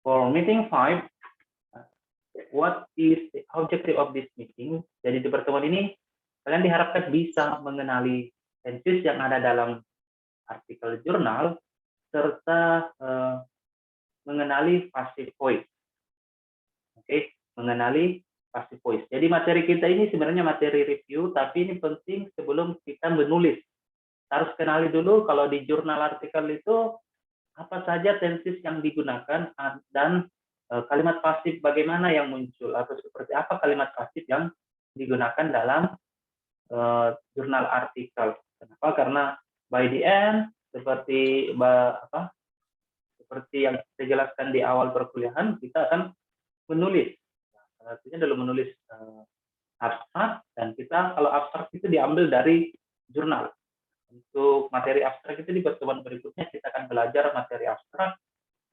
For meeting 5, what is the objective of this meeting? Jadi di pertemuan ini kalian diharapkan bisa mengenali tenses yang ada dalam artikel jurnal serta mengenali passive voice. Oke, mengenali passive voice. Jadi materi kita ini sebenarnya materi review, tapi ini penting sebelum kita menulis. Harus kenali dulu kalau di jurnal artikel itu apa saja tenses yang digunakan dan kalimat pasif bagaimana yang muncul atau seperti apa kalimat pasif yang digunakan dalam jurnal artikel. Kenapa? Karena by the end seperti yang saya jelaskan di awal perkuliahan, kita akan menulis. Artinya dalam menulis abstrak, dan kita kalau abstrak itu diambil dari jurnal. Untuk materi abstrak itu di pertemuan berikutnya kita akan belajar materi abstrak.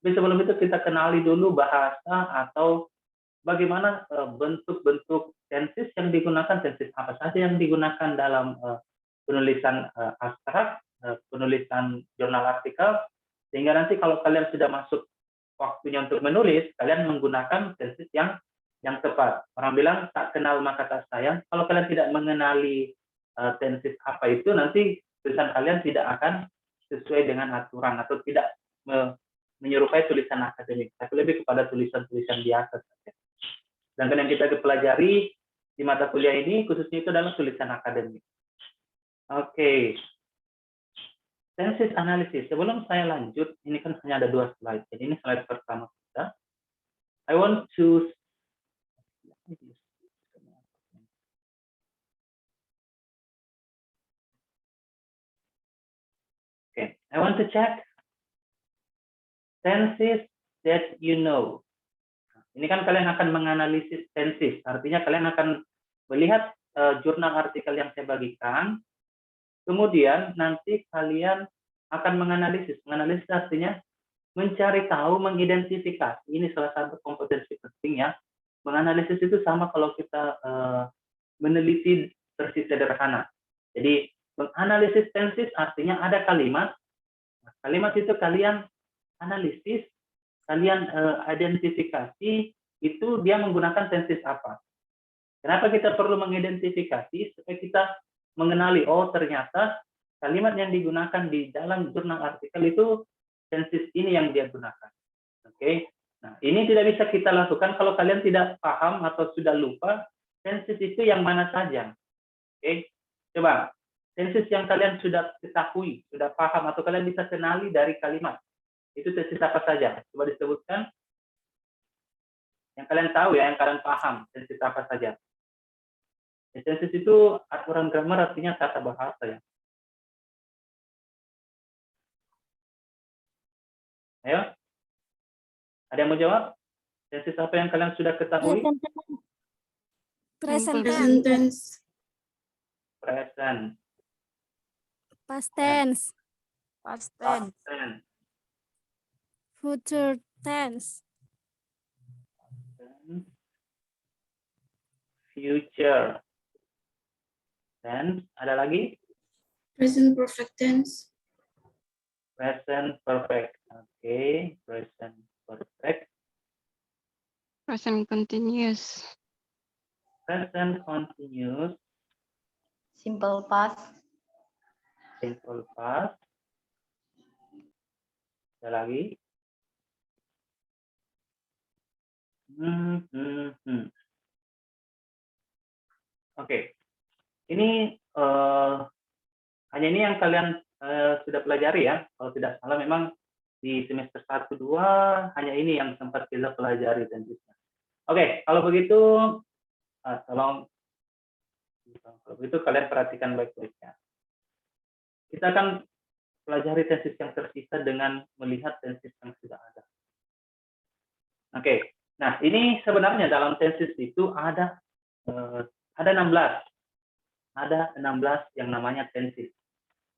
Tapi sebelum itu kita kenali dulu bahasa atau bagaimana bentuk-bentuk tenses yang digunakan, tenses apa saja yang digunakan dalam penulisan abstrak, penulisan jurnal artikel, sehingga nanti kalau kalian sudah masuk waktunya untuk menulis, kalian menggunakan tenses yang tepat. Orang bilang tak kenal maka tak sayang. Kalau kalian tidak mengenali tenses apa itu, nanti tulisan kalian tidak akan sesuai dengan aturan atau tidak menyerupai tulisan akademik, tapi lebih kepada tulisan-tulisan biasa saja. Sedangkan yang kita pelajari di mata kuliah ini khususnya itu adalah tulisan akademik. Oke. Tenses analisis. Sebelum saya lanjut, ini kan hanya ada 2 slide. Jadi ini slide pertama kita. I want to I want to check tenses that you know. Ini kan kalian akan menganalisis tenses, artinya kalian akan melihat jurnal artikel yang saya bagikan, kemudian nanti kalian akan menganalisis. Menganalisis artinya mencari tahu, mengidentifikasi. Ini salah satu kompetensi penting ya. Menganalisis itu sama kalau kita meneliti versi sederhana. Jadi menganalisis tenses artinya ada kalimat. Kalimat itu kalian analisis, kalian identifikasi itu dia menggunakan tenses apa. Kenapa kita perlu mengidentifikasi? Supaya kita mengenali, oh ternyata kalimat yang digunakan di dalam jurnal artikel itu tenses ini yang dia gunakan. Oke. Nah, ini tidak bisa kita lakukan kalau kalian tidak paham atau sudah lupa tenses itu yang mana saja. Oke. Coba tenses yang kalian sudah ketahui, sudah paham atau kalian bisa kenali dari kalimat. Itu tenses apa saja? Coba disebutkan. Yang kalian tahu ya, yang kalian paham, tenses apa saja. Tenses itu aturan grammar, artinya tata bahasa ya. Ayo. Ada yang mau jawab? Tenses apa yang kalian sudah ketahui? Present tense. Present. Past tense. Past tense. Future tense. Future tense. Ada lagi? Present perfect tense. Present perfect. Oke, present perfect. Present continuous. Present continuous. Simple past. Simple past. Ada lagi? Oke. Ini hanya ini yang kalian sudah pelajari ya. Kalau tidak salah memang di semester 1-2 hanya ini yang sempat kita pelajari tentunya. Oke, kalau begitu tolong kalau begitu kalian perhatikan baik-baik ya. Kita akan pelajari tenses yang tersisa dengan melihat tenses yang sudah ada. Oke. Nah, ini sebenarnya dalam tenses itu ada 16. Ada 16 yang namanya tenses.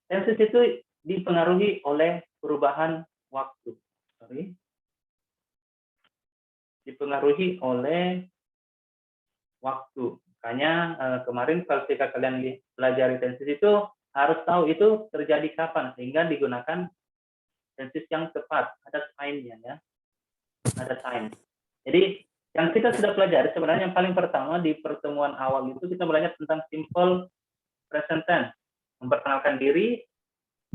Tenses itu dipengaruhi oleh perubahan waktu. Dipengaruhi oleh waktu. Makanya kemarin ketika kalian pelajari tenses itu harus tahu itu terjadi kapan sehingga digunakan tenses yang tepat, ada time-nya ya. ada time. Jadi yang kita sudah pelajari sebenarnya yang paling pertama di pertemuan awal itu kita belajar tentang simple present tense. Memperkenalkan diri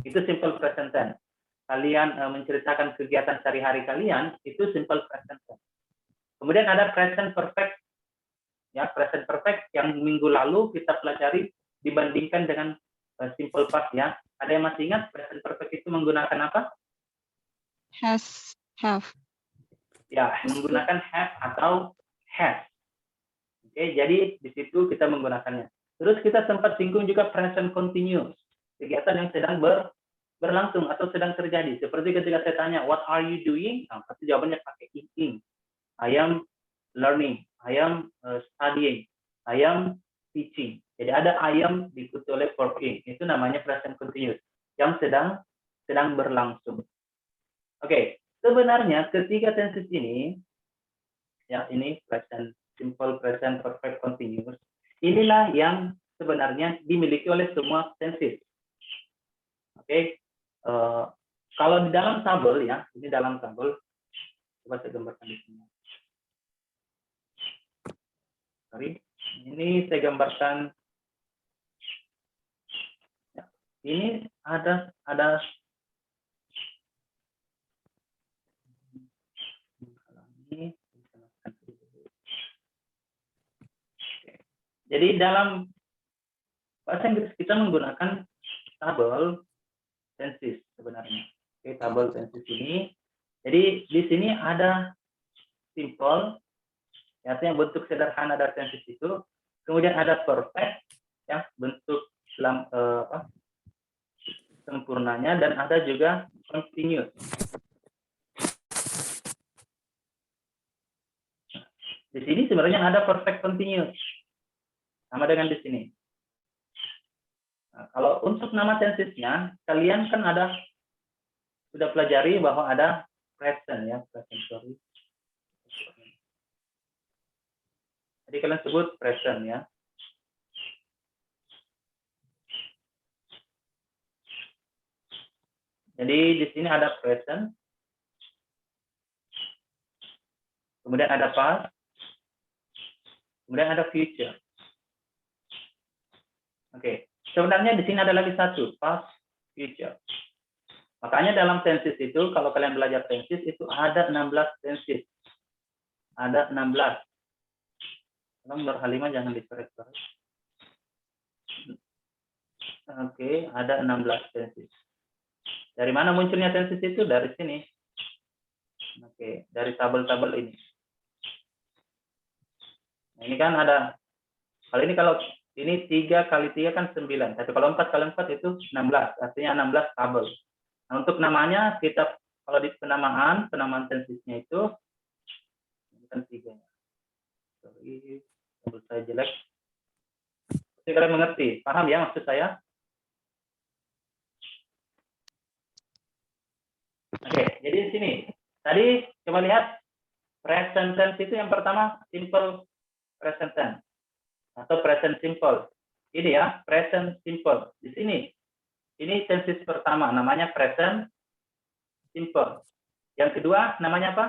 itu simple present tense. Kalian menceritakan kegiatan sehari-hari kalian itu simple present tense. Kemudian ada present perfect. Ya, present perfect yang minggu lalu kita pelajari dibandingkan dengan simple past ya. Ada yang masih ingat present perfect itu menggunakan apa? Has, have. Ya, menggunakan have atau has. Oke, jadi di situ kita menggunakannya. Terus kita sempat singgung juga present continuous, kegiatan yang sedang berlangsung atau sedang terjadi. Seperti ketika saya tanya, what are you doing? Nah, pasti jawabannya pakai ing. I am learning, I am studying, I am teaching. Jadi ada I am diikuti oleh verb ing. Itu namanya present continuous yang sedang berlangsung. Oke. Sebenarnya ketiga tenses ini, ya ini present simple, present perfect, continuous, inilah yang sebenarnya dimiliki oleh semua tenses. Oke, kalau di dalam tabel ya, ini dalam tabel, coba saya gambarkan di sini. Sorry, ini saya gambarkan. Ya, ini ada Jadi dalam bahasa Inggris kita menggunakan tabel tenses sebenarnya. Oke, tabel tenses ini. Jadi di sini ada simple, artinya bentuk sederhana dari tenses itu. Kemudian ada perfect, ya bentuk sempurnanya, dan ada juga continuous. Di sini sebenarnya ada perfect continuous, sama dengan di sini. Nah, kalau untuk nama tensesnya, kalian kan sudah pelajari bahwa ada present ya, present, sorry. Jadi kalian sebut present ya. Jadi di sini ada present, kemudian ada past, kemudian ada future. Oke, sebenarnya di sini ada lagi satu, past, future. Makanya dalam tenses itu, kalau kalian belajar tenses itu ada 16 tenses. Ada 16. Nomor Halimah jangan dicoret-coret. Oke, ada 16 tenses. Dari mana munculnya tenses itu? Dari sini. Oke, dari tabel-tabel ini. Nah, ini kan ada, kalau ini 3 kali 3 kan 9. Tapi kalau 4 kali 4 itu 16. Artinya 16 tabel. Nah, untuk namanya kita, kalau di penamaan tensesnya itu, bukan 3. Sorry, menurut saya jelek. Jadi kalian mengerti, paham ya maksud saya? Oke, jadi di sini. Tadi coba lihat, present tense itu yang pertama simple present tense atau present simple. Ini ya, present simple. Di sini, ini tenses pertama, namanya present simple. Yang kedua, namanya apa?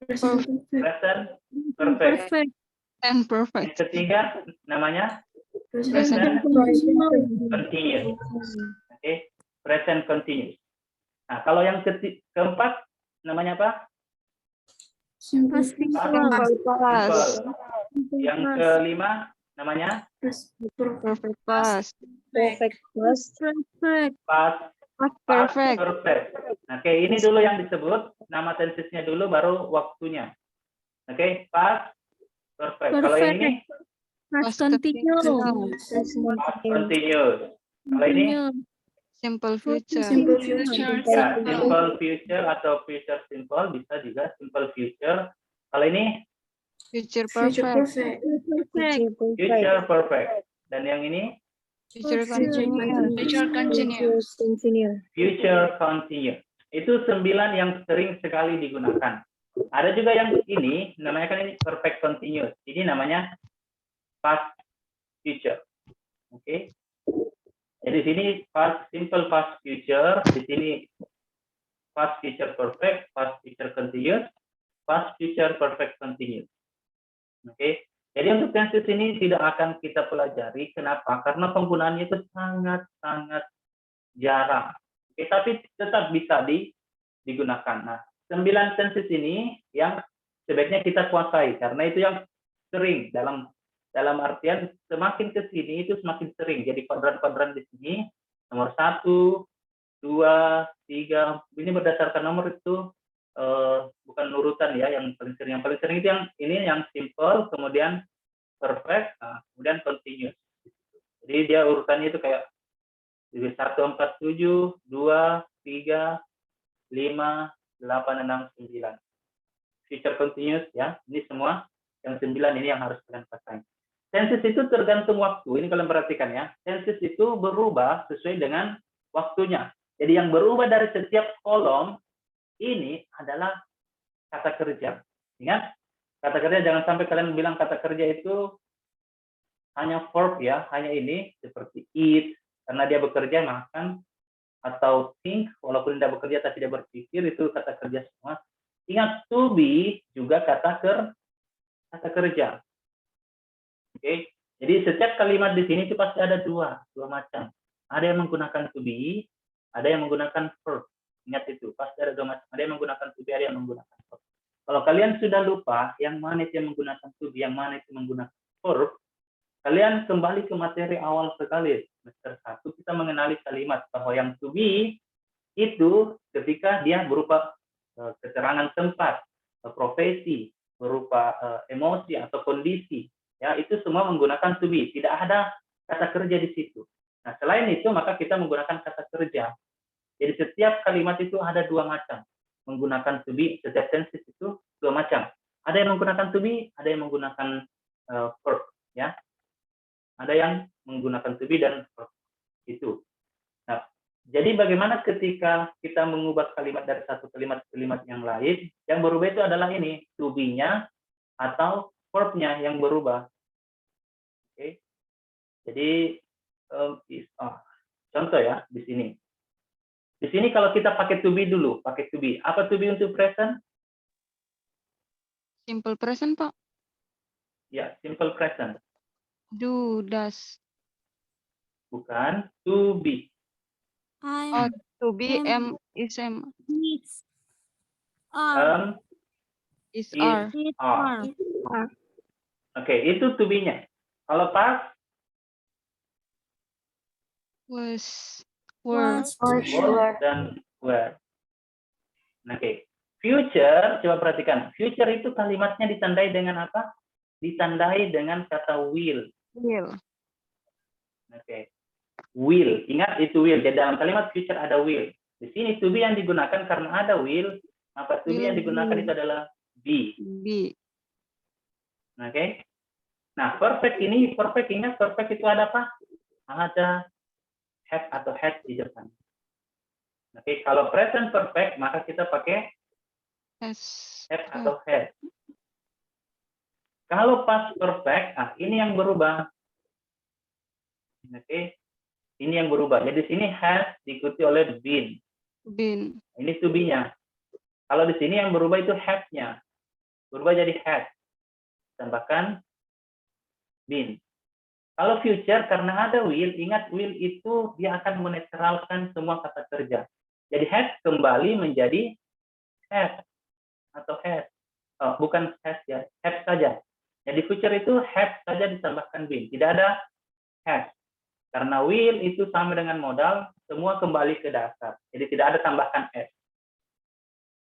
Present perfect. Present perfect. Perfect. And Yang perfect. ketiga, namanya Present continuous. Oke, present continuous. Nah, kalau yang keempat, namanya apa? Simple Simple Past. Yang kelima, namanya Perfect past. Perfect. past Perfect. perfect. Oke, ini dulu yang disebut nama tensesnya dulu, baru waktunya. Oke, past perfect. Kalau yang ini Past continuous. past continuous. Kalau ini Simple future. Simple future. ya, simple future atau future simple, bisa juga simple future. Kalau ini Future Future perfect. perfect. future perfect. Dan yang ini Future Future continuous. future continuous. Itu 9 yang sering sekali digunakan. Ada juga yang ini, namanya kan ini perfect continuous. Ini namanya past future. Oke. Jadi di sini past, simple past future, di sini past future perfect, past future continuous, past future perfect continuous. Oke. Jadi untuk tenses ini tidak akan kita pelajari. Kenapa? Karena penggunaannya itu sangat-sangat jarang. Oke, tapi tetap bisa digunakan. Nah, 9 tenses ini yang sebaiknya kita kuasai karena itu yang sering dalam artian semakin ke sini itu semakin sering. Jadi kuadran-kuadran di sini nomor 1, 2, 3 ini berdasarkan nomor itu bukan urutan ya yang paling sering. Yang paling sering itu yang ini yang simple, kemudian perfect, kemudian continuous. Jadi dia urutannya itu kayak 1, 4, 7, 2, 3, 5, 8, 6, 9. Future continuous ya. Ini semua yang 9 ini yang harus kalian pakai. Tenses itu tergantung waktu. Ini kalian perhatikan ya. Tenses itu berubah sesuai dengan waktunya. Jadi yang berubah dari setiap kolom ini adalah kata kerja. Ingat, kata kerja jangan sampai kalian bilang kata kerja itu hanya verb ya, hanya ini seperti eat karena dia bekerja makan, atau think walaupun tidak bekerja tapi tidak berpikir, itu kata kerja semua. Ingat, to be juga kata kerja. Oke. Jadi setiap kalimat di sini itu pasti ada dua macam. Ada yang menggunakan to be, ada yang menggunakan verb. Ingat itu, pasti ada dua macam. Ada yang menggunakan to be, ada yang menggunakan verb. Kalau kalian sudah lupa yang mana itu yang menggunakan to be, yang mana itu menggunakan verb, kalian kembali ke materi awal sekali. Semester 1 kita mengenali kalimat bahwa yang to be itu ketika dia berupa keterangan tempat, profesi, berupa emosi atau kondisi. Ya, itu semua menggunakan to be. Tidak ada kata kerja di situ. Nah, selain itu maka kita menggunakan kata kerja. Jadi setiap kalimat itu ada dua macam. Menggunakan to be, setiap tenses itu dua macam. Ada yang menggunakan to be, ada yang menggunakan verb, ya. Ada yang menggunakan to be dan verb. Itu. Nah, jadi bagaimana ketika kita mengubah kalimat dari satu kalimat ke kalimat yang lain? Yang berubah itu adalah ini, to be-nya atau verb-nya yang berubah. Oke. Jadi contoh ya di sini. Di sini kalau kita pakai to be dulu, pakai to be. Apa to be untuk present? Simple present, Pak. Ya, simple present. Do, does. Bukan, to be. Oh, I'm, to be, am, is, needs, are, is, Is, are. it, are. are. Oke, itu to be-nya. Kalau past, Was, were. was dan were. Oke. Future, coba perhatikan. Future itu kalimatnya ditandai dengan apa? Ditandai dengan kata will. Will. Oke. Will. Ingat itu will. Jadi dalam kalimat future ada will. Di sini to be yang digunakan karena ada will, maka to be yang digunakan itu adalah be. Be. Oke. Nah, perfect ini, perfect ingat perfect itu ada apa? Ada have atau had di depan. Oke, kalau present perfect maka kita pakai Has. have atau had. Kalau past perfect, ini yang berubah. Oke, ini yang berubah. Jadi sini has diikuti oleh been. Been. Ini to be-nya. Kalau di sini yang berubah itu have-nya. Berubah jadi had. Tambahkan been. Kalau future karena ada will, ingat will itu dia akan menetralkan semua kata kerja. Jadi had kembali menjadi have atau has. Oh, bukan has ya, have saja. Jadi future itu have saja ditambahkan been. Tidak ada has. Karena will itu sama dengan modal, semua kembali ke dasar. Jadi tidak ada tambahkan s.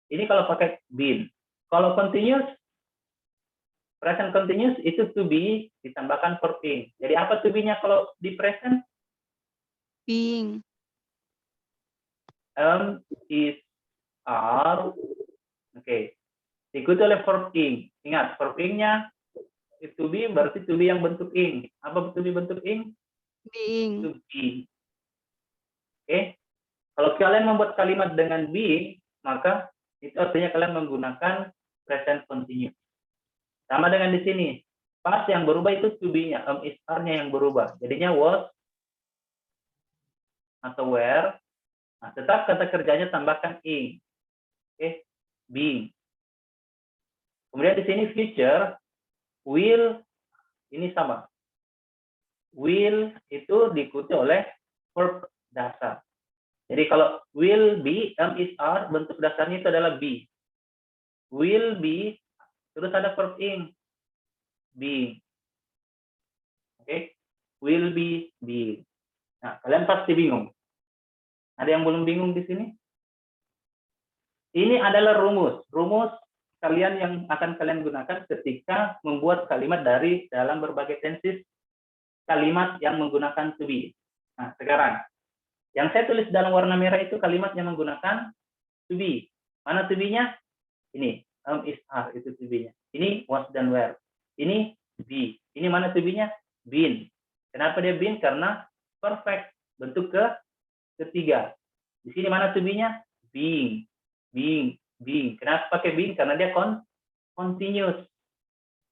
Ini kalau pakai been. Kalau continuous, present continuous itu to be ditambahkan verb ing. Jadi apa to be-nya kalau di present? Being. Is, are. Oke. Diikuti oleh verb ing. Ingat, verb ing-nya to be berarti to be yang bentuk ing. Apa to be bentuk ing? Being. To be. Oke. Kalau kalian membuat kalimat dengan being, maka itu artinya kalian menggunakan present continuous. Sama dengan di sini. Past yang berubah itu to be-nya, is, are-nya yang berubah. Jadinya was atau were Nah, tetap kata kerjanya tambahkan ing. Oke, being. Kemudian di sini future, will, ini sama. Will itu diikuti oleh verb dasar. Jadi kalau will be, is are, bentuk dasarnya itu adalah be. Will be, terus ada verb ing, being. Oke, will be, being. Nah, kalian pasti bingung. Ada yang belum bingung di sini? Ini adalah rumus. Rumus kalian yang akan kalian gunakan ketika membuat kalimat dari dalam berbagai tenses kalimat yang menggunakan to be. Nah, sekarang yang saya tulis dalam warna merah itu kalimat yang menggunakan to be. Mana to be-nya? Ini, is, are, itu to be-nya. Ini was dan were. Ini be. Ini mana to be-nya? Been. Kenapa dia been? Karena perfect, bentuk ketiga. Di sini mana to be-nya? Being. Being. Being. Kenapa pakai being? Karena dia continuous.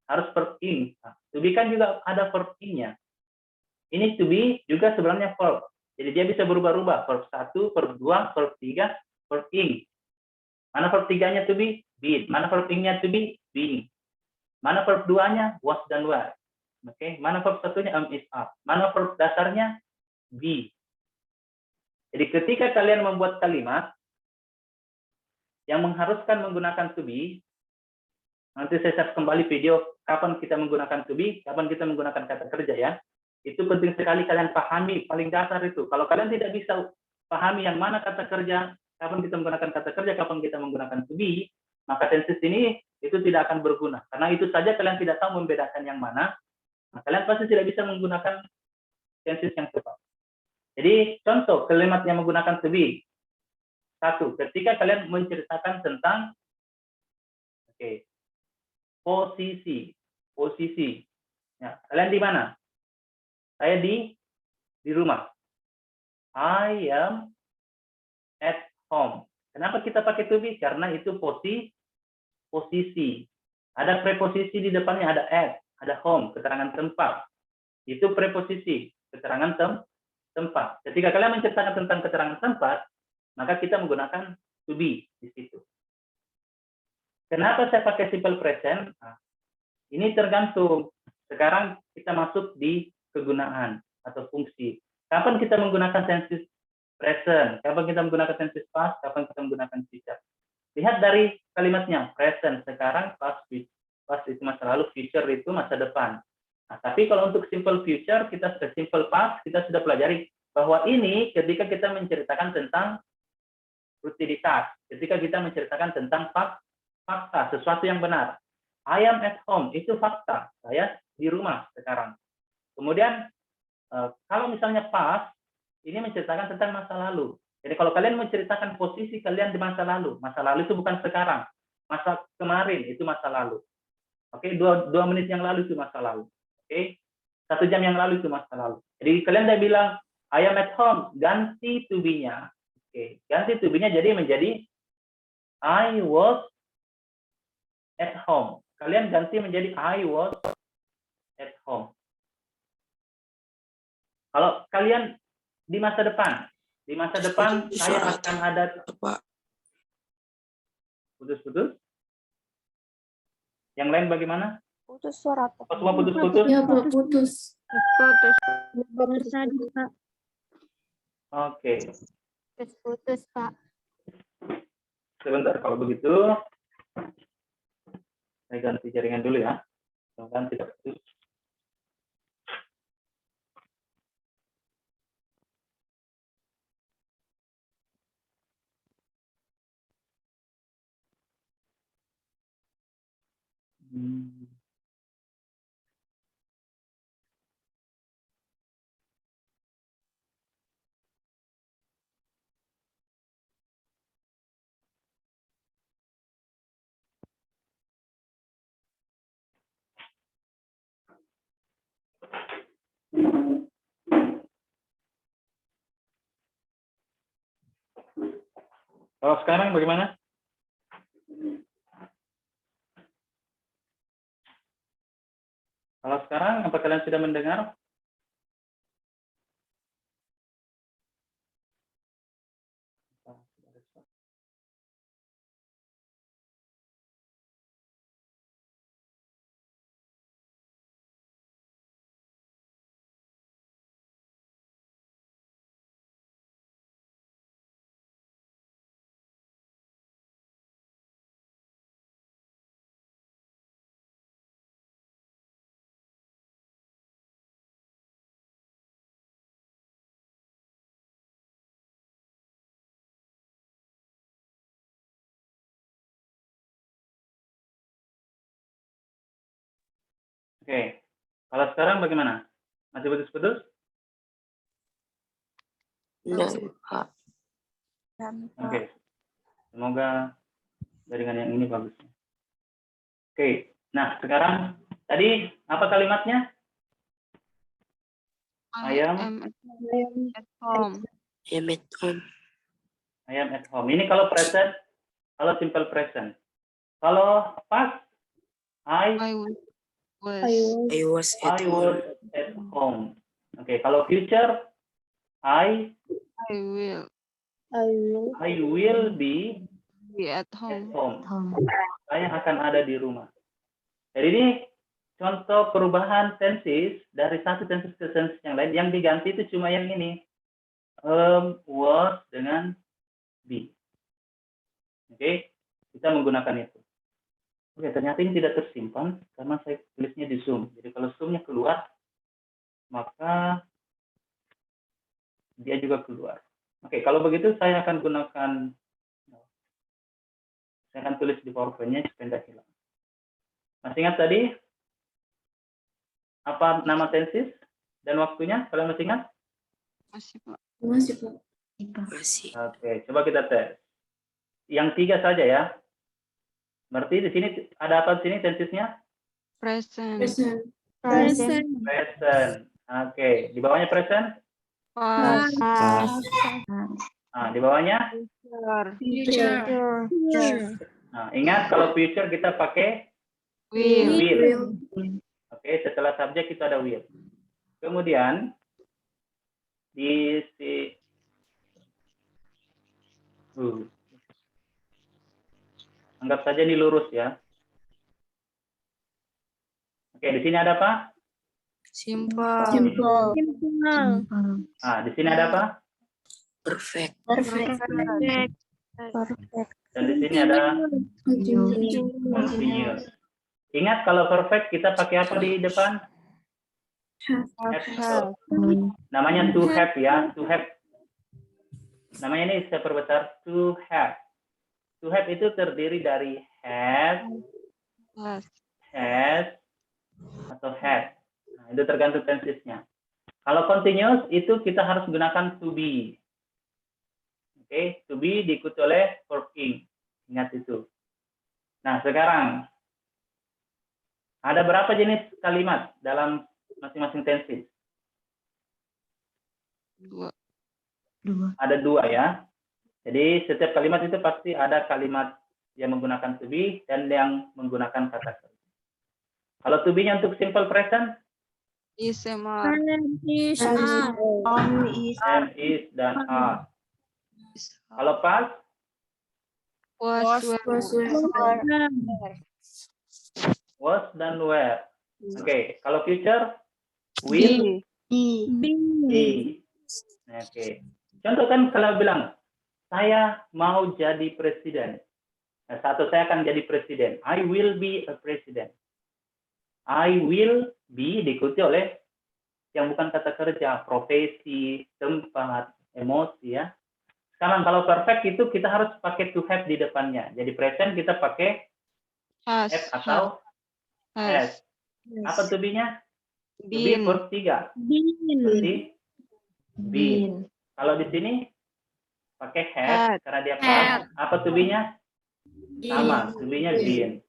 Harus verb ing. Nah, to be kan juga ada verb ing-nya. Ini to be juga sebenarnya verb. Jadi dia bisa berubah-ubah. Verb 1, verb 2, verb 3, verb ing. Mana verb 3-nya to be? Been. Mana verb ing-nya to be? Being. Mana verb 2-nya? Was dan were. Oke. Mana verb 1-nya? Is, are. Mana verb dasarnya? Be. Jadi ketika kalian membuat kalimat yang mengharuskan menggunakan to be, nanti saya share kembali video kapan kita menggunakan to be, kapan kita menggunakan kata kerja ya. Itu penting sekali kalian pahami, paling dasar itu. Kalau kalian tidak bisa pahami yang mana kata kerja, kapan kita menggunakan kata kerja, kapan kita menggunakan to be, maka tenses ini itu tidak akan berguna. Karena itu saja kalian tidak tahu membedakan yang mana, nah, kalian pasti tidak bisa menggunakan tenses yang tepat. Jadi contoh kalimat yang menggunakan to be. 1, ketika kalian menceritakan tentang posisi. Ya, kalian di mana? Saya di rumah. I am at home. Kenapa kita pakai to be? Karena itu posisi. Ada preposisi di depannya, ada at, ada home, keterangan tempat. Itu preposisi, keterangan tempat. Ketika kalian menceritakan tentang keterangan tempat, maka kita menggunakan to be di situ. Kenapa saya pakai simple present? Nah, ini tergantung. Sekarang kita masuk di kegunaan atau fungsi. Kapan kita menggunakan tenses present? Kapan kita menggunakan tenses past? Kapan kita menggunakan future? Lihat dari kalimatnya, present sekarang, past itu masa lalu, future itu masa depan. Nah, tapi kalau untuk simple future, simple past, kita sudah pelajari bahwa ini ketika kita menceritakan tentang rutinitas, ketika kita menceritakan tentang fakta, sesuatu yang benar. I am at home, itu fakta. Saya di rumah sekarang. Kemudian, kalau misalnya past, ini menceritakan tentang masa lalu. Jadi kalau kalian menceritakan posisi kalian di masa lalu itu bukan sekarang. Masa kemarin itu masa lalu. Oke, 2 menit yang lalu itu masa lalu. Oke, 1 jam yang lalu itu masa lalu. Jadi kalian udah bilang, I am at home, ganti to be-nya. Oke, ganti to be-nya jadi menjadi I was at home. Kalian ganti menjadi I was at home. Kalau kalian di masa depan saya akan ada putus-putus. Yang lain bagaimana? Putus suara. Oh, semua putus-putus? Ya, Pak, putus. Putus. Tadi, Pak. Oke. Putus, Pak. Sebentar, kalau begitu saya ganti jaringan dulu ya. Mudah-mudahan tidak putus. Kalau sekarang bagaimana? Kalau sekarang, apa kalian sudah mendengar? Oke. Kalau sekarang bagaimana? Masih putus-putus? Enggak, Pak. Oke. Semoga jaringan yang ini bagus. Oke. Nah, sekarang tadi apa kalimatnya? I am at home. I'm at home. I am at home. Ini kalau present, kalau simple present. Kalau past, I I was I was at I home. was at home. Oke, kalau future, I I will be at at home. home. Saya akan ada di rumah. Jadi ini contoh perubahan tenses dari satu tenses ke tenses yang lain. Yang diganti itu cuma yang ini, was dengan be. Oke, kita menggunakan itu. Oke, ternyata ini tidak tersimpan karena saya tulisnya di Zoom. Jadi kalau Zoom-nya keluar, maka dia juga keluar. Oke, kalau begitu saya akan tulis di PowerPoint-nya supaya tidak hilang. Masih ingat tadi apa nama tenses dan waktunya? Kalian masih ingat? Masih, Pak. Masih, Pak. Masih. Oke, coba kita tes. Yang 3 saja ya. Berarti di sini ada apa di sini tensesnya? Present. Present. Present. Oke, di bawahnya present. Past. Nah, di bawahnya. Future. Nah, ingat kalau future kita pakai Will. will. Oke, setelah subjek kita ada will. Kemudian di si anggap saja ini lurus ya. Oke, di sini ada apa? Simple. Ah, di sini ada apa? Perfect. Perfect. Dan di sini ada continuous. Ingat kalau perfect kita pakai apa di depan? Have. Namanya to have ya, to have. Namanya ini saya perbesar to have. To have itu terdiri dari have, has, atau had. Nah, itu tergantung tensesnya. Kalau continuous itu kita harus gunakan to be. Oke, to be diikuti oleh verb ing. Ingat itu. Nah, sekarang ada berapa jenis kalimat dalam masing-masing tenses? Dua. Ada 2 ya. Jadi setiap kalimat itu pasti ada kalimat yang menggunakan to be dan yang menggunakan kata kerja. Kalau to be-nya untuk simple present, Is, am, am, is, dan are. Kalau past, was, was, dan were. Oke, kalau future, will, be. Oke. Contoh kan kalau bilang, saya mau jadi presiden. Nah, saya akan jadi presiden. I will be a president. I will be diikuti oleh yang bukan kata kerja, profesi, tempat, emosi ya. Sekarang kalau perfect itu kita harus pakai to have di depannya. Jadi present kita pakai have atau has. Apa to be-nya? To be verb 3. Berarti been. Kalau di sini pakai had karena dia past. Apa to be-nya? Sama, to be-nya been.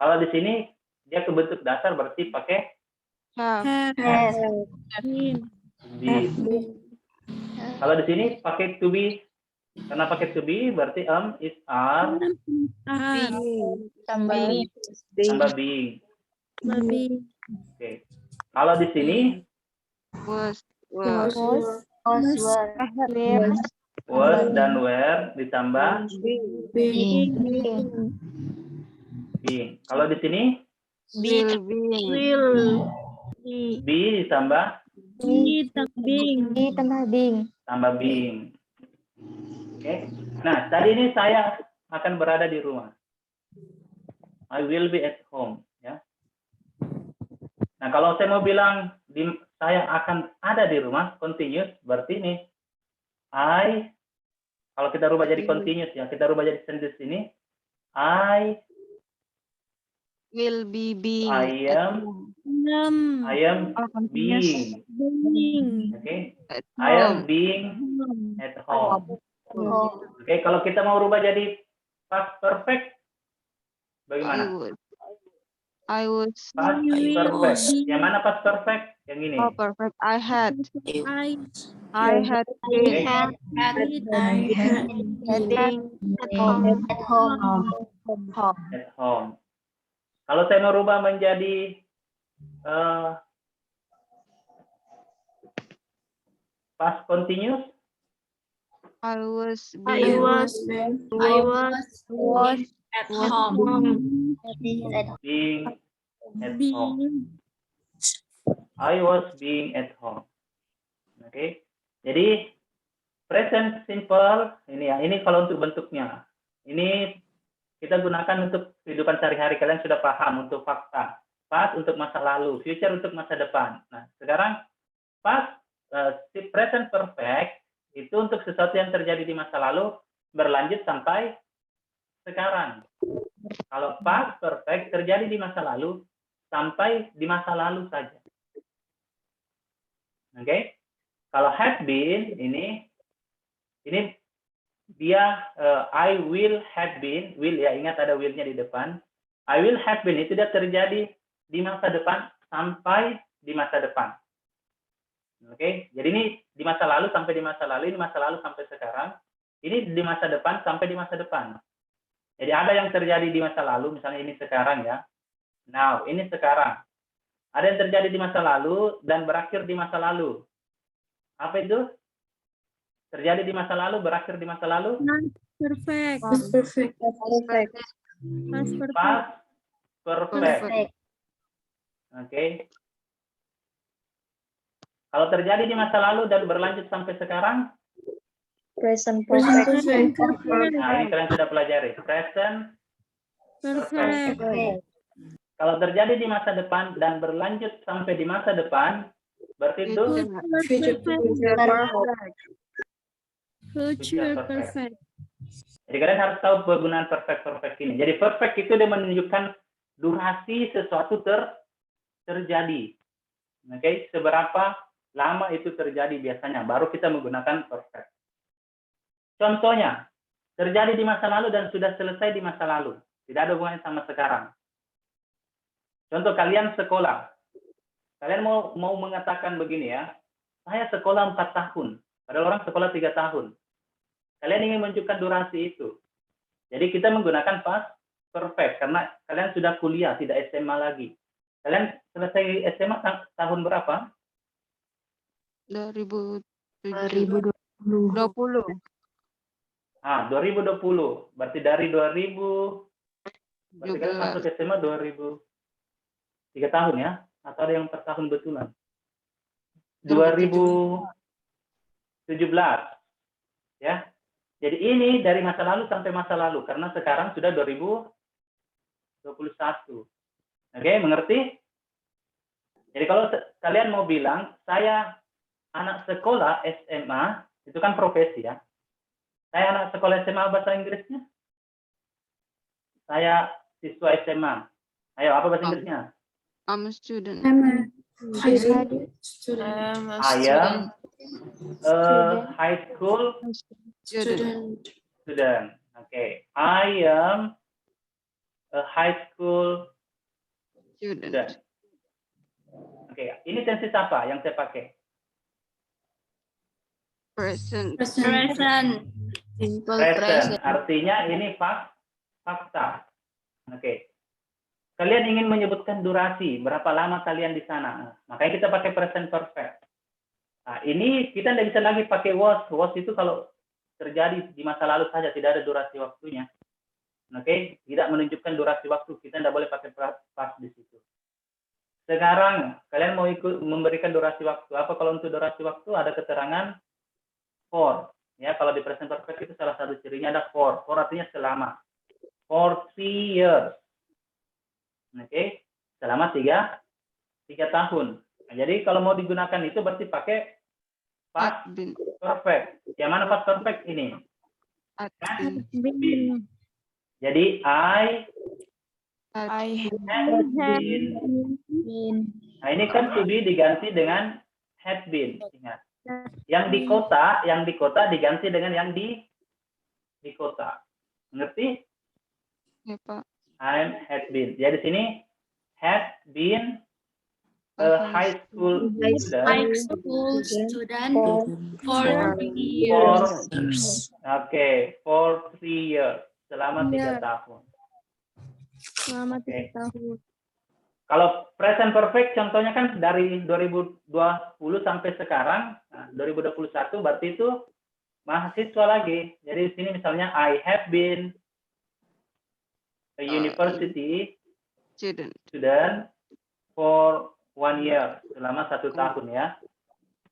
Kalau di sini dia kebentuk dasar berarti pakai been. Kalau di sini pakai to be, karena pakai to be berarti is, are, tambah being. Oke. Kalau di sini was, was dan were ditambah being. Kalau di sini will, be ditambah tambah being. Oke. Nah, tadi ini saya akan berada di rumah. I will be at home, ya. Nah, kalau saya mau bilang saya akan ada di rumah, continuous, berarti ini kalau kita rubah jadi continuous ya, kita rubah jadi sentence ini, I will be being I at am home. being. Oke. At I am home. being at home. Home. Oke, kalau kita mau rubah jadi past perfect, bagaimana? I was Past I perfect. was. Yang mana past perfect? Yang ini. perfect. I had I been Oke. At home. Home. At home. Kalau saya mau rubah menjadi past continuous, I was I was At home. Being at being at home. I was being at home. Oke. Jadi present simple ini ya. Ini kalau untuk bentuknya. Ini kita gunakan untuk kehidupan sehari-hari. Kalian sudah paham untuk fakta. Past untuk masa lalu, future untuk masa depan. Nah, sekarang past present perfect itu untuk sesuatu yang terjadi di masa lalu berlanjut sampai sekarang. Kalau past perfect terjadi di masa lalu sampai di masa lalu saja. Oke. Kalau have been ini dia I will have been, will ya, ingat ada will-nya di depan. I will have been itu dia terjadi di masa depan sampai di masa depan. Oke. Jadi ini di masa lalu sampai di masa lalu, ini masa lalu sampai sekarang. Ini di masa depan sampai di masa depan. Jadi ada yang terjadi di masa lalu, misalnya ini sekarang ya. Now, ini sekarang. Ada yang terjadi di masa lalu dan berakhir di masa lalu. Apa itu? Terjadi di masa lalu, berakhir di masa lalu? Perfect. Past perfect. Oke. Kalau terjadi di masa lalu dan berlanjut sampai sekarang? present perfect. Nah, ini kalian sudah pelajari. Present perfect. Kalau terjadi di masa depan dan berlanjut sampai di masa depan, berarti itu Future perfect. Jadi kalian harus tahu penggunaan perfect ini. Jadi perfect itu dia menunjukkan durasi sesuatu terjadi. Oke, seberapa lama itu terjadi biasanya, baru kita menggunakan perfect. Contohnya, terjadi di masa lalu dan sudah selesai di masa lalu. Tidak ada hubungannya sama sekarang. Contoh kalian sekolah. Kalian mau mengatakan begini ya, saya sekolah 4 tahun. Padahal orang sekolah 3 tahun. Kalian ingin menunjukkan durasi itu. Jadi kita menggunakan past perfect karena kalian sudah kuliah, tidak SMA lagi. Kalian selesai SMA tahun berapa? 2020. 2020. Berarti dari 2000. Berarti kalian masuk SMA 3 tahun ya? Atau ada yang per tahun betulan? 2017. Ya. Jadi ini dari masa lalu sampai masa lalu. Karena sekarang sudah 2021. Oke, mengerti? Jadi kalau kalian mau bilang, saya anak sekolah SMA, itu kan profesi ya. Saya anak sekolah SMA bahasa Inggrisnya? Saya siswa SMA. Ayo, apa bahasa Inggrisnya? I'm a student. I am a high school Student. Okay. I am a high school Student. student. Oke, ini tenses apa yang saya pakai? Present. Simple Present. Artinya ini fakta. Oke. Kalian ingin menyebutkan durasi, berapa lama kalian di sana. Makanya kita pakai present perfect. Nah, ini kita tidak bisa lagi pakai was. Was itu kalau terjadi di masa lalu saja, tidak ada durasi waktunya. Oke, tidak menunjukkan durasi waktu. Kita tidak boleh pakai past di situ. Sekarang, kalian mau memberikan durasi waktu. Apa kalau untuk durasi waktu ada keterangan for. Ya, kalau di present perfect itu salah satu cirinya ada for. For artinya selama. For 3 years. Oke, selama 3 tahun. Nah, jadi kalau mau digunakan itu berarti pakai past perfect. Yang mana past perfect ini? Been. Jadi I I Had been. Nah, ini kan to be diganti dengan had been. Ingat. Yang di kota diganti dengan yang di kota. Mengerti? Ya, Pak. Had been. Jadi di sini had been a high school High student school student for For 3 years. for 3 years. Selama 3 tahun. selama Oke. 3 tahun. Kalau present perfect contohnya kan dari 2020 sampai sekarang, nah, 2021 berarti itu mahasiswa lagi. Jadi di sini misalnya I have been a university Student. student for 1 year, selama 1 tahun ya.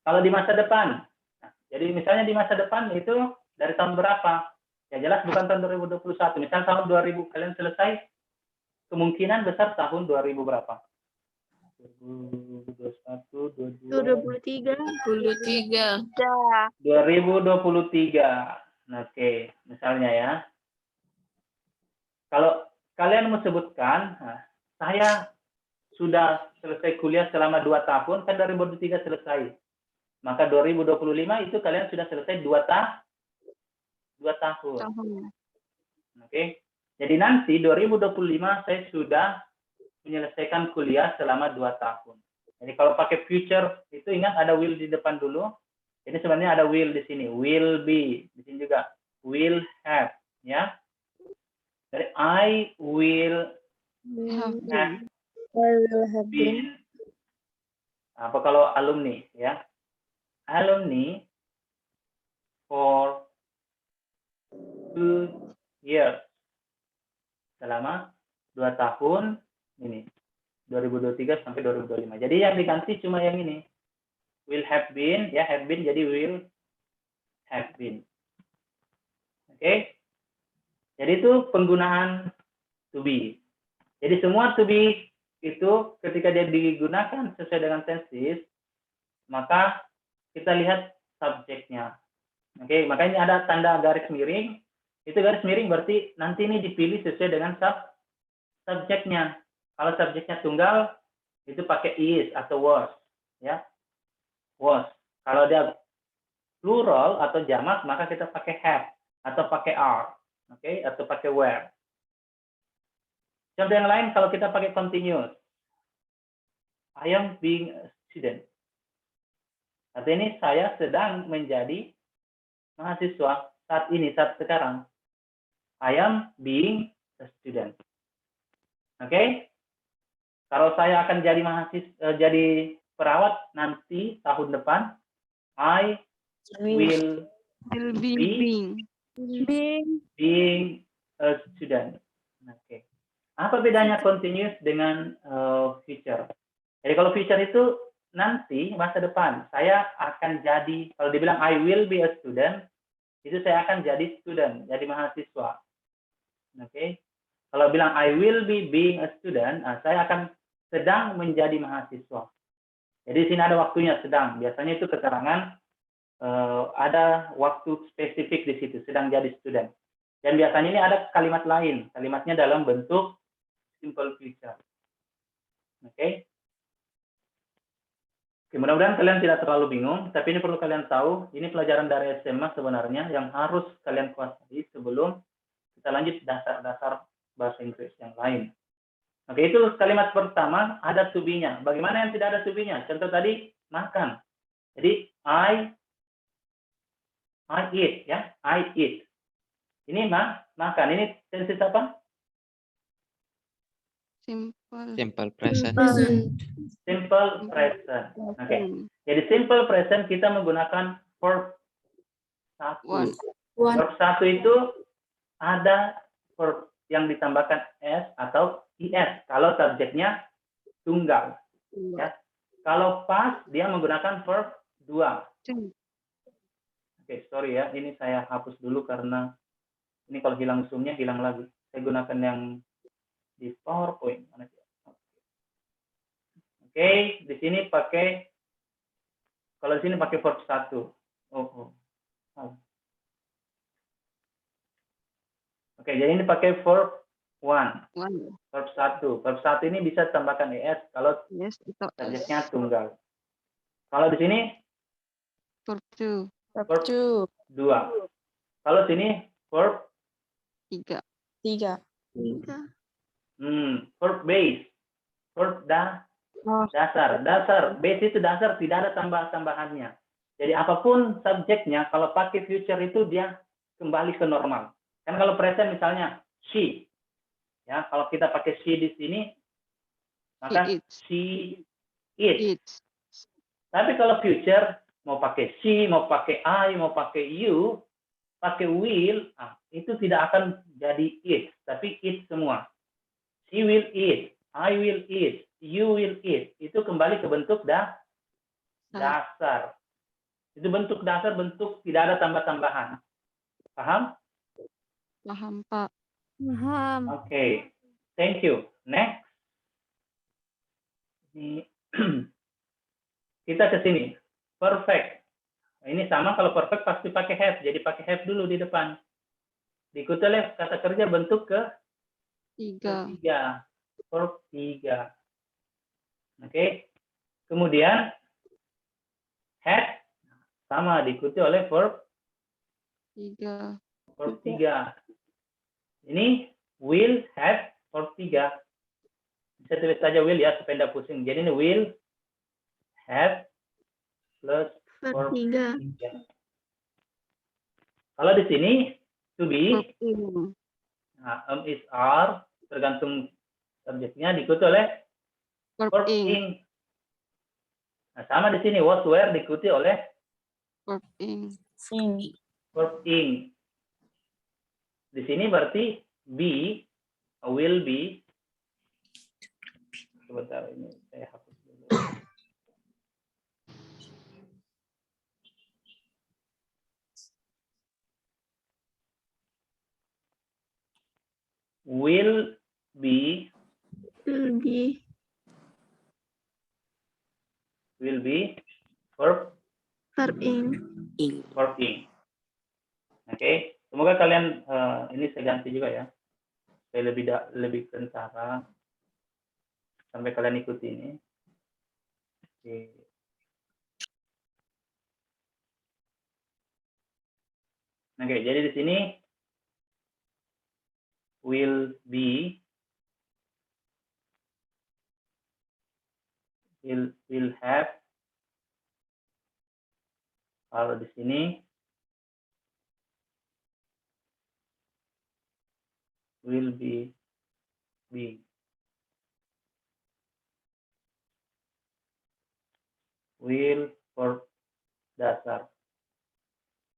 Kalau di masa depan, nah, jadi misalnya di masa depan itu dari tahun berapa? Ya jelas bukan tahun 2021. Misal tahun 2000 kalian selesai, kemungkinan besar tahun 2000 berapa? 2021, 22, 23. 2023. Oke, misalnya ya. Kalau kalian mau sebutkan, nah, saya sudah selesai kuliah selama 2 tahun, kan 2023 selesai. Maka 2025 itu kalian sudah selesai 2 tahun. Oke. Jadi nanti 2025 saya sudah menyelesaikan kuliah selama 2 tahun. Jadi kalau pakai future itu ingat ada will di depan dulu. Ini sebenarnya ada will di sini, will be. Di sini juga will have, ya. Jadi I will Have have been. been. Apa kalau alumni, ya? Alumni for 2 years. Selama 2 tahun ini. 2023 sampai 2025. Jadi yang diganti cuma yang ini. Will have been, ya have been jadi will have been. Oke. Jadi itu penggunaan to be. Jadi semua to be itu ketika dia digunakan sesuai dengan tenses, maka kita lihat subjeknya. Oke, makanya ada tanda garis miring. Itu garis miring berarti nanti ini dipilih sesuai dengan subjeknya. Kalau subjeknya tunggal, itu pakai is atau was, ya, was. Kalau dia plural atau jamak, maka kita pakai have atau pakai are, oke, atau pakai were. Contoh yang lain, kalau kita pakai continuous, I am being a student. Artinya ini saya sedang menjadi mahasiswa saat ini, saat sekarang. I am being a student. Oke? Kalau saya akan jadi jadi perawat nanti tahun depan, I will Be being a student. Oke. Apa bedanya continuous dengan future? Jadi kalau future itu nanti masa depan, saya akan jadi, kalau dibilang I will be a student, itu saya akan jadi student, jadi mahasiswa. Oke. Kalau bilang I will be being a student, saya akan sedang menjadi mahasiswa. Jadi di sini ada waktunya sedang. Biasanya itu keterangan ada waktu spesifik di situ, sedang jadi student. Dan biasanya ini ada kalimat lain. Kalimatnya dalam bentuk simple future. Oke. Oke, mudah-mudahan kalian tidak terlalu bingung, tapi ini perlu kalian tahu, ini pelajaran dari SMA sebenarnya yang harus kalian kuasai sebelum kita lanjut dasar-dasar bahasa Inggris yang lain. Oke, itu kalimat pertama ada to be-nya. Bagaimana yang tidak ada to be-nya? Contoh tadi makan. Jadi I eat, ya, I eat. Ini makan. Ini tenses apa? Simple present. Simple present. Oke. Jadi simple present kita menggunakan verb satu. Verb satu itu ada verb yang ditambahkan s atau is kalau subjeknya tunggal. Ya. Kalau pas dia menggunakan verb 2. Oke, sorry ya, ini saya hapus dulu karena ini kalau hilang zoom-nya hilang lagi. Saya gunakan yang di PowerPoint. Oke, di sini pakai, kalau di sini pakai verb 1. Oke, jadi ini pakai verb one. One. Verb 1. Verb 1 ini bisa tambahkan es kalau Yes atau subjeknya S. tunggal. Kalau di sini Verb 2. verb 2. Kalau sini verb 3. Tiga. verb base. Verb dasar. Base itu dasar, tidak ada tambahannya. Jadi apapun subjeknya, kalau pakai future itu dia kembali ke normal. Kan kalau present misalnya she, ya kalau kita pakai she di sini, maka eats. she eats. Eats. Tapi kalau future mau pakai she, mau pakai I, mau pakai you, pakai will, itu tidak akan jadi eat, tapi eat semua. She will eat, I will eat, you will eat. Itu kembali ke bentuk dasar. Itu bentuk dasar, bentuk tidak ada tambah-tambahan. Paham? Paham, Pak. Paham. Oke. Thank you. Next. Kita ke sini. Perfect. Ini sama, kalau perfect pasti pakai have. Jadi pakai have dulu di depan. Diikuti oleh kata kerja bentuk ketiga. Verb 3. Oke. Kemudian had sama diikuti oleh verb 3. verb 3. Ini will have verb 3. Bisa tulis saja will ya supaya tidak pusing. Jadi ini will have plus verb 3. Kalau di sini to be, Verb ing. is are, tergantung subjeknya, diikuti oleh Verb verb ing. ing. Nah, sama di sini was were diikuti oleh Verb ing. verb ing. Di sini berarti be, will be. Sebentar ini saya hapus dulu. Will be verb ing. Oke, semoga kalian ini saya ganti juga ya. Saya lebih kentara sampai kalian ikuti ini. Oke. Oke, jadi di sini will be, will have. Kalau di sini will be being. Will verb dasar.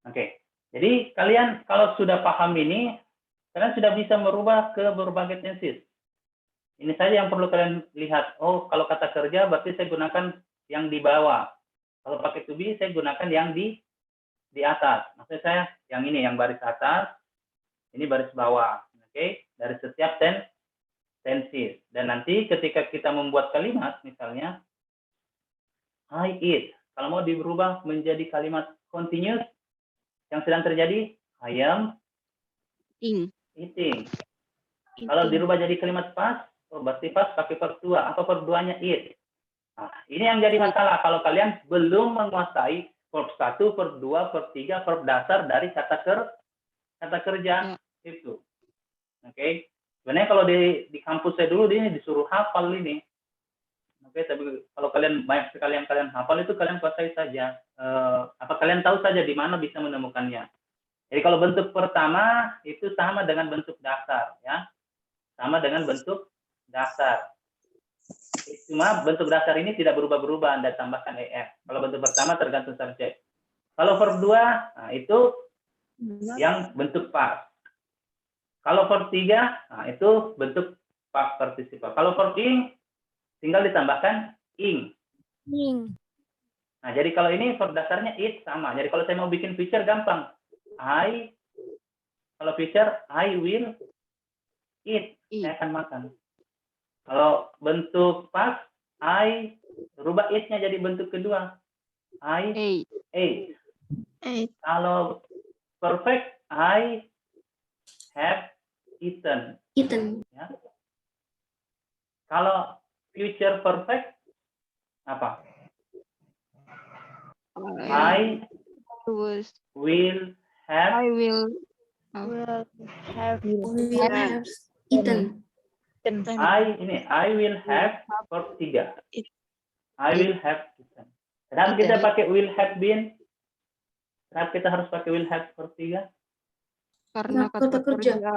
Oke. Jadi kalian kalau sudah paham ini, kalian sudah bisa merubah ke berbagai tenses. Ini saja yang perlu kalian lihat. Oh, kalau kata kerja berarti saya gunakan yang di bawah. Kalau pakai to be, saya gunakan yang di atas. Maksud saya yang ini, yang baris atas, ini baris bawah. Oke, dari setiap tenses. Dan nanti ketika kita membuat kalimat, misalnya I eat. Kalau mau dirubah menjadi kalimat continuous, yang sedang terjadi, I am eating. Kalau dirubah jadi kalimat past, berarti past pakai verb 2. Apa verb 2-nya eat? Nah, ini yang jadi masalah kalau kalian belum menguasai verb 1, verb 2, verb 3, verb dasar dari kata kerja itu. Oke. Sebenarnya kalau di kampus saya dulu ini disuruh hafal ini. Oke, tapi kalau kalian banyak sekali yang kalian hafal itu kalian kuasai saja. Kalian tahu saja di mana bisa menemukannya. Jadi kalau bentuk pertama itu sama dengan bentuk dasar, ya, sama dengan bentuk dasar. Cuma bentuk dasar ini tidak berubah-berubah, Anda tambahkan es. Kalau bentuk pertama tergantung subjek. Kalau verb 2, nah itu yang bentuk past. Kalau verb 3, nah itu bentuk past participle. Kalau verb ing, tinggal ditambahkan ing. Nah, jadi kalau ini verb dasarnya it sama. Jadi kalau saya mau bikin future gampang. Kalau future, I will eat. Saya akan makan. Kalau bentuk past, I rubah it-nya jadi bentuk kedua. I ate. Kalau perfect, I have eaten. Eaten. Ya. Kalau future perfect apa? I was will have. I will Will have We have eaten. I will have verb 3. I will have eaten. Kenapa kita pakai will have been? Kenapa kita harus pakai will have verb 3? karena Kata kata kerja. kerja.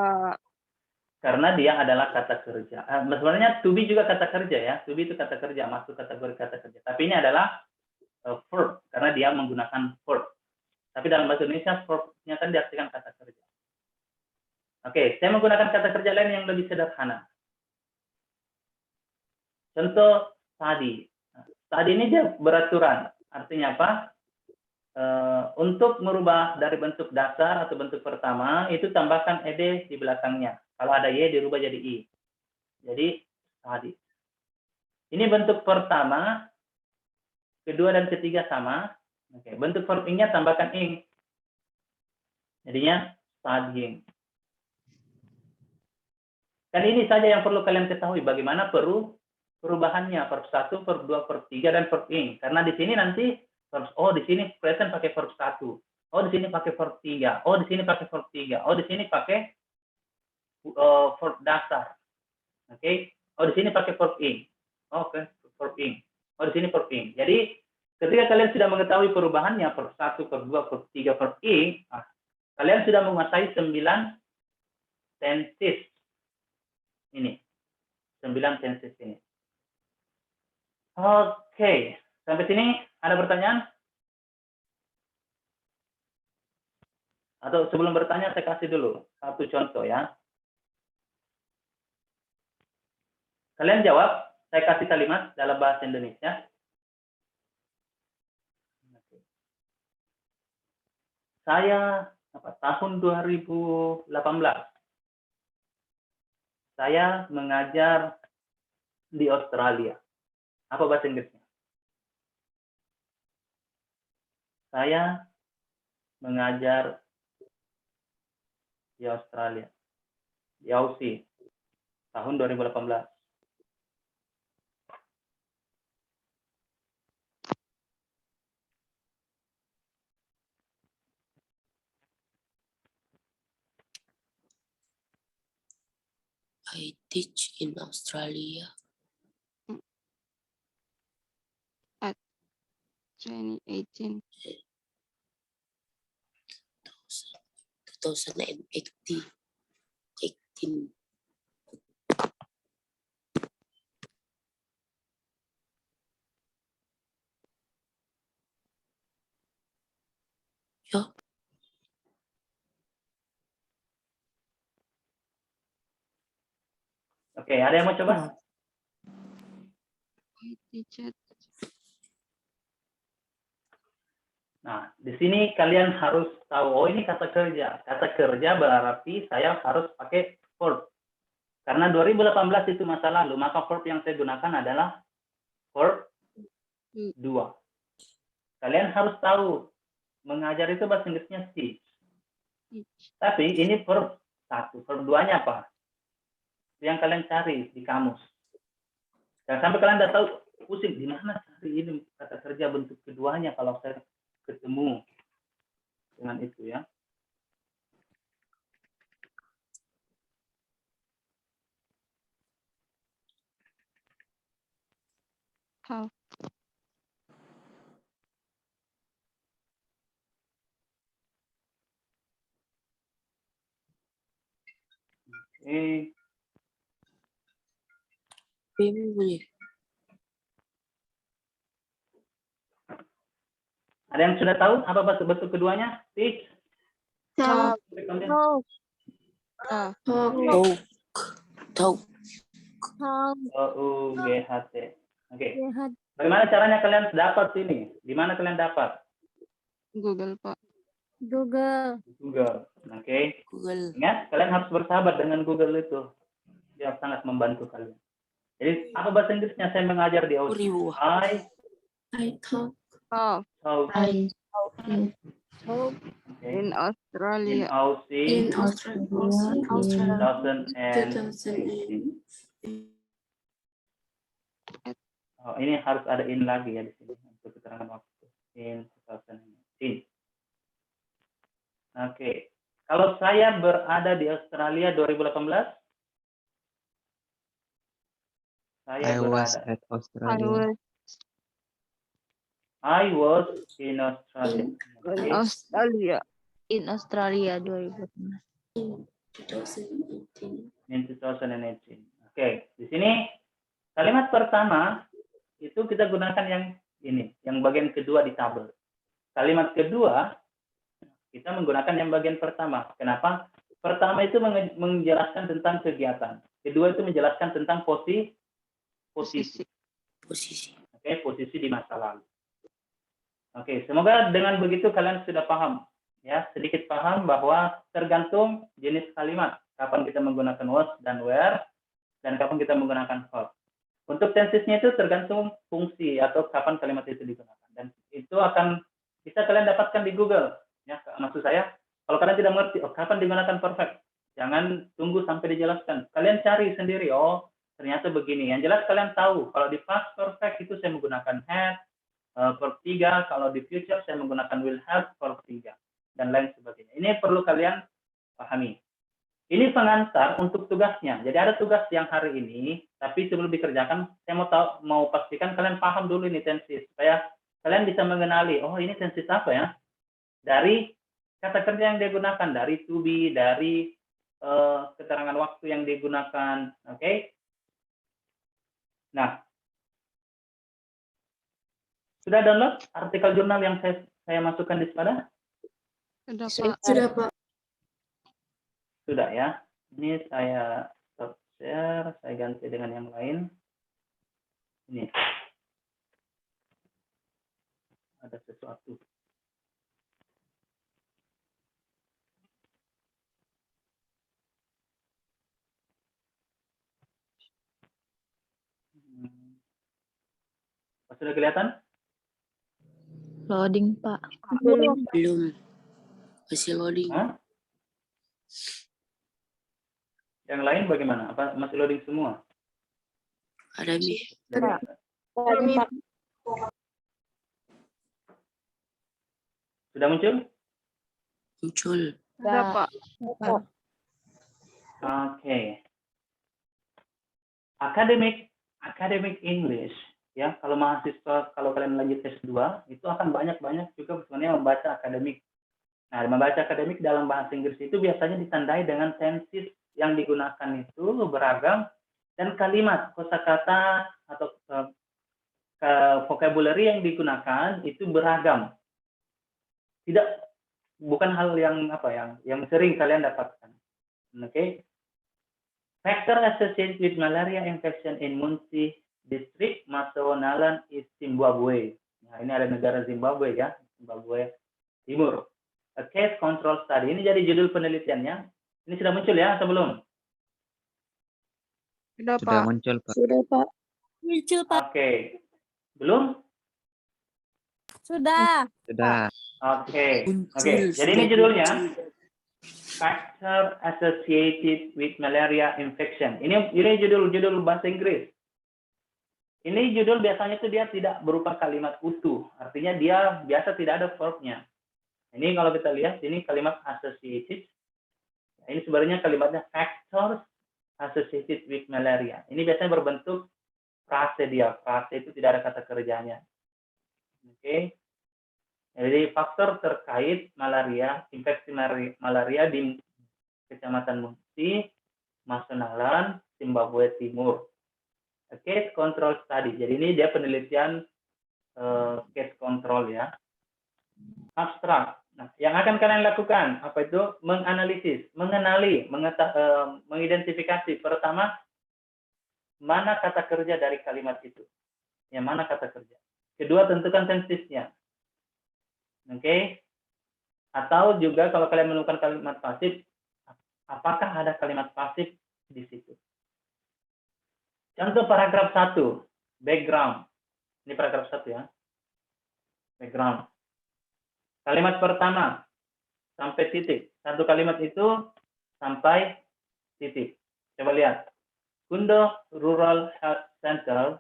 Karena dia adalah kata kerja. Sebenarnya to be juga kata kerja ya. To be itu kata kerja, masuk kategori kata kerja. Tapi ini adalah verb karena dia menggunakan verb. Tapi dalam bahasa Indonesia verb-nya kan diartikan kata kerja. Oke, saya menggunakan kata kerja lain yang lebih sederhana. Contoh tadi. Tadi ini dia beraturan. Artinya apa? Untuk merubah dari bentuk dasar atau bentuk pertama, itu tambahkan ed di belakangnya. Kalau ada y dirubah jadi i. Jadi tadi. Ini bentuk pertama, kedua dan ketiga sama. Oke, bentuk verb ing-nya tambahkan ing. Jadinya studying. Kan ini saja yang perlu kalian ketahui bagaimana perubahannya verb 1, verb 2, verb 3 dan verb ing. Karena di sini nanti di sini present pakai verb 1. Oh, di sini pakai verb 3. Oh, di sini pakai verb 3. Oh, di sini pakai verb dasar. Oke. Oh, di sini pakai verb ing. Oke, verb ing. Oh, di sini verb ing. Jadi, ketika kalian sudah mengetahui perubahannya verb 1, verb 2, verb 3, verb ing, kalian sudah menguasai 9 tenses. Ini. 9 tenses ini. Oke. Sampai sini ada pertanyaan? Atau sebelum bertanya saya kasih dulu satu contoh ya. Kalian jawab, saya kasih kalimat dalam bahasa Indonesia. Saya tahun 2018. Saya mengajar di Australia. Apa bahasa Inggrisnya? Saya mengajar di Australia, di Aussie, tahun 2018. I teach in Australia. 2018. 2018. 18. Yo. Oke, ada yang mau coba? I teach it. Nah, di sini kalian harus tahu, oh ini kata kerja. Kata kerja berarti saya harus pakai verb. Karena 2018 itu masa lalu, maka verb yang saya gunakan adalah verb 2. Kalian harus tahu, mengajar itu bahasa Inggrisnya teach. Tapi ini verb 1. Verb 2-nya apa? Yang kalian cari di kamus. Dan sampai kalian udah tahu, pusing, di mana cari ini kata kerja bentuk keduanya kalau saya ketemu dengan itu ya. How? Bunyi. Ada yang sudah tahu apa bahasa bentuk keduanya? Teach. Talk. Talk. O-U-G-H-T. Oke. Bagaimana caranya kalian dapat ini? Di mana kalian dapat? Google, Pak. Google. Google. Oke. Google. Ingat, kalian harus bersahabat dengan Google itu. Dia sangat membantu kalian. Jadi, apa bahasa Inggrisnya saya mengajar di Aussie? I talk. Oh, Talk. Okay. In In Australia. Aussie, In Australia. 2018. Oh, ini harus ada in lagi ya di sini untuk keterangan waktu. In 2018. Oke. Kalau saya berada di Australia 2018, saya I was berada. at I Australia. was I was in Australia. in Oke. Australia. In Australia 2018. In 2018. In 2018. Oke, di sini kalimat pertama itu kita gunakan yang ini, yang bagian kedua di tabel. Kalimat kedua kita menggunakan yang bagian pertama. Kenapa? Pertama itu menjelaskan tentang kegiatan. Kedua itu menjelaskan tentang posisi. Posisi. Oke, posisi di masa lalu. Oke, semoga dengan begitu kalian sudah paham. Ya, sedikit paham bahwa tergantung jenis kalimat. Kapan kita menggunakan was dan where, dan kapan kita menggunakan verb. Untuk tensesnya itu tergantung fungsi atau kapan kalimat itu digunakan. Dan itu akan bisa kalian dapatkan di Google. Ya, maksud saya, kalau kalian tidak mengerti, oh, kapan digunakan perfect, jangan tunggu sampai dijelaskan. Kalian cari sendiri, oh ternyata begini. Yang jelas kalian tahu, kalau di past perfect itu saya menggunakan had, verb 3, kalau di future saya menggunakan will have, verb 3, dan lain sebagainya. Ini perlu kalian pahami. Ini pengantar untuk tugasnya. Jadi ada tugas yang hari ini, tapi sebelum dikerjakan, saya mau pastikan kalian paham dulu ini tenses, supaya kalian bisa mengenali, oh ini tenses apa ya? Dari kata kerja yang digunakan, dari to be, dari keterangan waktu yang digunakan. Oke? Nah, sudah download artikel jurnal yang saya masukkan di sepada? Sudah, Pak. Sudah, Pak. Sudah ya. Ini saya stop share, saya ganti dengan yang lain. Ini. Ada sesuatu. Sudah kelihatan? Loading, Pak. Belum. Masih loading. Hah? Yang lain bagaimana? Apa masih loading semua? Ada nih. Sudah muncul? Muncul. Sudah, Pak. Oke. Academic English, ya. Kalau mahasiswa, kalau kalian lanjut S2, itu akan banyak juga sebenarnya membaca akademik. Nah, membaca akademik dalam bahasa Inggris itu biasanya ditandai dengan tenses yang digunakan itu beragam, dan kalimat, kosakata atau vocabulary yang digunakan itu beragam. Bukan hal yang yang sering kalian dapatkan. Oke. Factor associated with malaria infection in Munsi District, Mashonaland, East Zimbabwe. Nah, ini ada negara Zimbabwe ya, Zimbabwe Timur. A case control study. Ini jadi judul penelitiannya. Ini sudah muncul ya atau belum? Sudah, Sudah Pak. muncul, Pak. Sudah, Pak. Oke. Belum? Sudah. Sudah. Oke. Muncul, Jadi ini judulnya Factor associated with malaria infection. Ini judul bahasa Inggris. Ini judul biasanya itu dia tidak berupa kalimat utuh. Artinya dia biasa tidak ada verbnya. Ini kalau kita lihat ini kalimat associated. Ini sebenarnya kalimatnya factors associated with malaria. Ini biasanya berbentuk frase dia. Frase itu tidak ada kata kerjanya. Oke. Jadi faktor terkait malaria, infeksi malaria di Kecamatan Munsi, Mashonaland, Zimbabwe Timur. Case control study. Jadi ini dia penelitian case control ya. Abstrak. Nah, yang akan kalian lakukan apa itu? Menganalisis, mengenali, mengidentifikasi. Pertama, mana kata kerja dari kalimat itu? Yang mana kata kerja? Kedua, tentukan tensesnya. Oke. Atau juga kalau kalian menemukan kalimat pasif, apakah ada kalimat pasif di situ? Contoh paragraf 1, background. Ini paragraf 1 ya. Background. Kalimat pertama sampai titik. Satu kalimat itu sampai titik. Coba lihat. Kundo Rural Health Center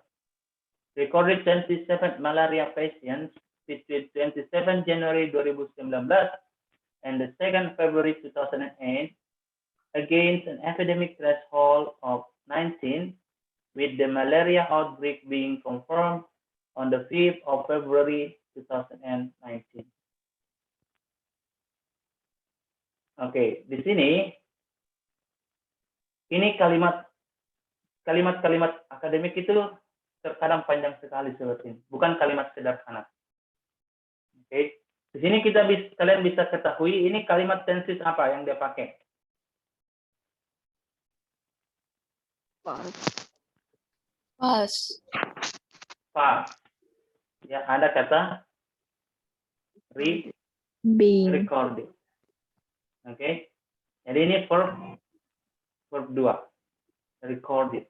recorded 27 malaria patients between 27 January 2019 and the 2nd February 2008 against an epidemic threshold of 19, with the malaria outbreak being confirmed on the 5th of February 2019. Oke, di sini ini kalimat-kalimat akademik itu terkadang panjang sekali seperti ini, bukan kalimat sederhana. Oke, di sini kalian bisa ketahui ini kalimat tenses apa yang dia pakai. Pas. Pas. Ya, ada kata Being. recorded. Oke. Jadi ini verb 2. Recorded.